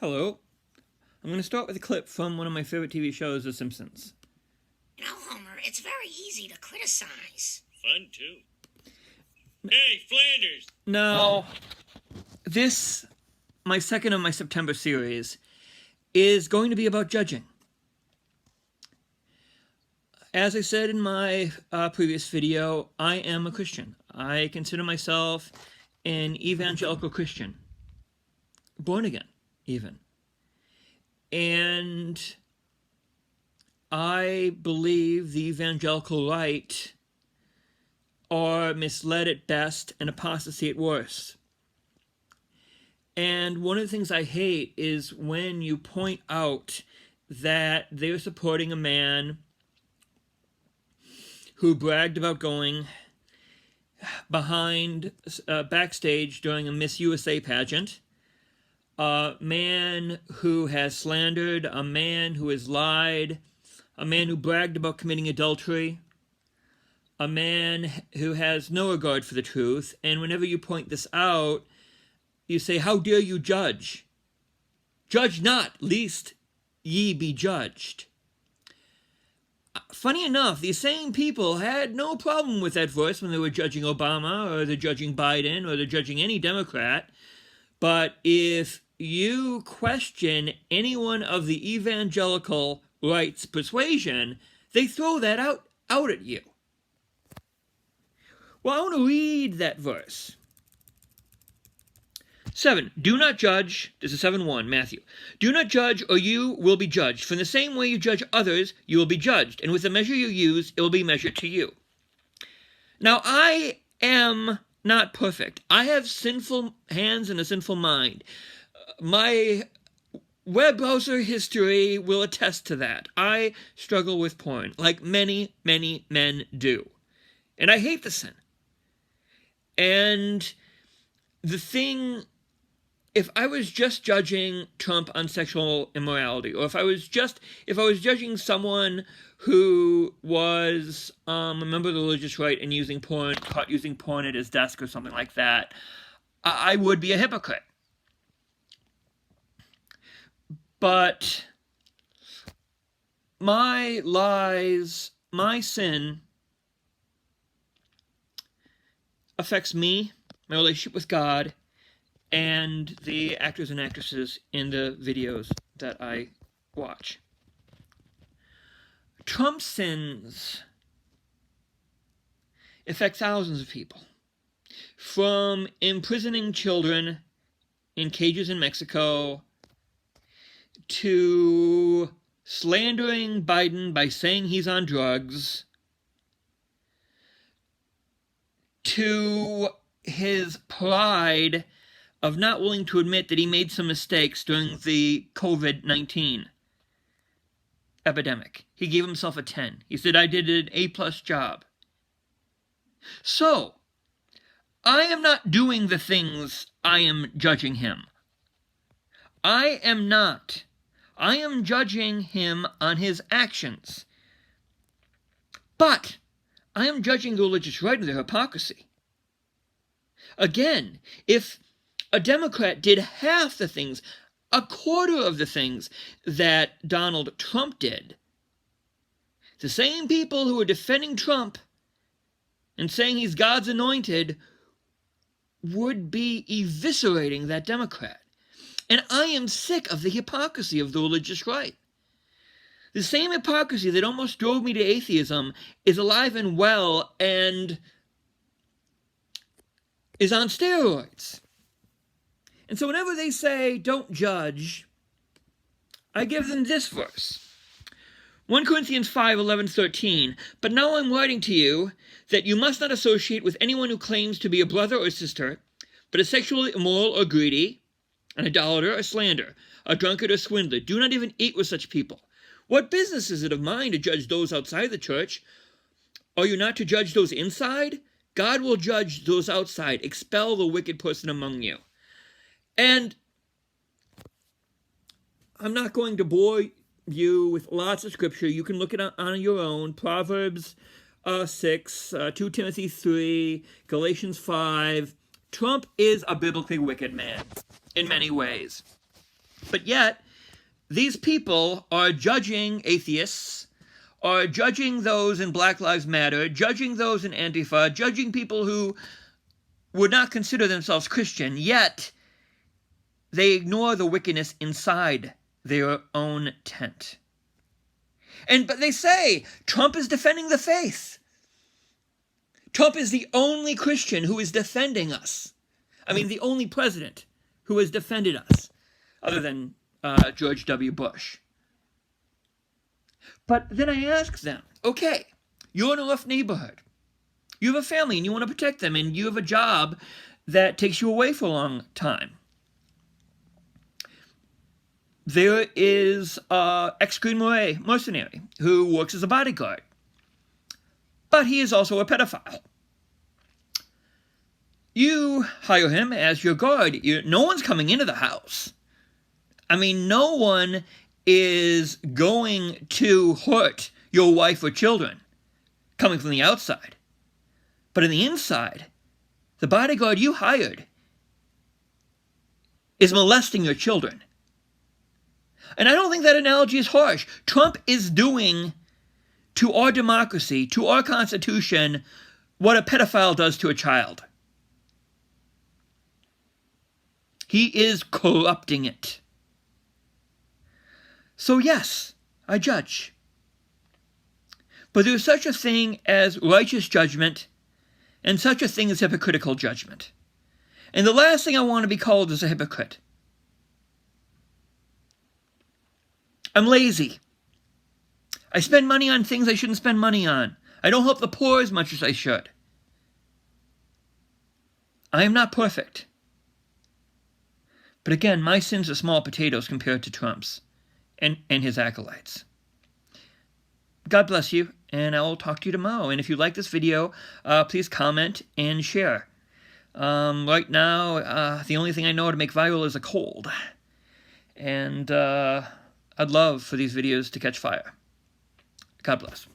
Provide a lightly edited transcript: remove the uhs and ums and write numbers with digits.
Hello. I'm going to start with a clip from one of my favorite TV shows, The Simpsons. You know, Homer, it's very easy to criticize. Fun, too. Hey, Flanders! Now, this, my second of my September series, is going to be about judging. As I said in my previous video, I am a Christian. I consider myself an evangelical Christian. Born again, even. And I believe the Evangelical Right are misled at best and apostasy at worst. And one of the things I hate is when you point out that they're supporting a man who bragged about going backstage during a Miss USA pageant, a man who has slandered, a man who has lied, a man who bragged about committing adultery, a man who has no regard for the truth, and whenever you point this out, you say, "How dare you judge? Judge not, lest ye be judged." Funny enough, these same people had no problem with that verse when they were judging Obama, or they're judging Biden, or they're judging any Democrat. But if you question anyone of the evangelical right's persuasion, they throw that out at you. Well, I want to read that verse. 7. Do not judge. This is 7:1, Matthew. Do not judge, or you will be judged. For in the same way you judge others, you will be judged. And with the measure you use, it will be measured to you. Now, I am not perfect. I have sinful hands and a sinful mind. My web browser history will attest to that. I struggle with porn, like many, many men do. And I hate the sin. And the thing, if I was just judging Trump on sexual immorality, or if I was judging someone who was a member of the religious right and caught using porn at his desk or something like that, I would be a hypocrite. But my lies, my sin affects me, my relationship with God, and the actors and actresses in the videos that I watch. Trump's sins affect thousands of people. From imprisoning children in cages in Mexico, to slandering Biden by saying he's on drugs, to his pride of not willing to admit that he made some mistakes during the COVID-19 epidemic. He gave himself a 10. He said, "I did an A+ job." So, I am not doing the things I am judging him. I am not. I am judging him on his actions. But I am judging the religious right and their hypocrisy. Again, if a Democrat did half the things, a quarter of the things that Donald Trump did, the same people who are defending Trump and saying he's God's anointed would be eviscerating that Democrat. And I am sick of the hypocrisy of the religious right. The same hypocrisy that almost drove me to atheism is alive and well and is on steroids. And so whenever they say, "Don't judge," I give them this verse. 1 Corinthians 5:11-13. But now I'm writing to you that you must not associate with anyone who claims to be a brother or sister, but is sexually immoral or greedy, an idolater or slanderer, a drunkard or swindler. Do not even eat with such people. What business is it of mine to judge those outside the church? Are you not to judge those inside? God will judge those outside. Expel the wicked person among you. And I'm not going to bore you with lots of scripture. You can look it on your own. Proverbs 6, 2 Timothy 3, Galatians 5. Trump is a biblically wicked man in many ways. But yet, these people are judging atheists, are judging those in Black Lives Matter, judging those in Antifa, judging people who would not consider themselves Christian, yet they ignore the wickedness inside their own tent. But they say Trump is defending the faith. Trump is the only Christian who is defending us. I mean, the only president who has defended us, other than George W. Bush. But then I ask them, okay, you're in a rough neighborhood. You have a family and you want to protect them, and you have a job that takes you away for a long time. There is an ex-Green Beret mercenary who works as a bodyguard, but he is also a pedophile. You hire him as your guard. No one's coming into the house. I mean, no one is going to hurt your wife or children coming from the outside. But on the inside, the bodyguard you hired is molesting your children. And I don't think that analogy is harsh. Trump is doing to our democracy, to our Constitution, what a pedophile does to a child. He is corrupting it. So yes, I judge. But there is such a thing as righteous judgment and such a thing as hypocritical judgment. And the last thing I want to be called is a hypocrite. I'm lazy. I spend money on things I shouldn't spend money on. I don't help the poor as much as I should. I am not perfect. But again, my sins are small potatoes compared to Trump's and his acolytes. God bless you, and I will talk to you tomorrow. And if you like this video, please comment and share. Right now, the only thing I know how to make viral is a cold. And I'd love for these videos to catch fire. God bless.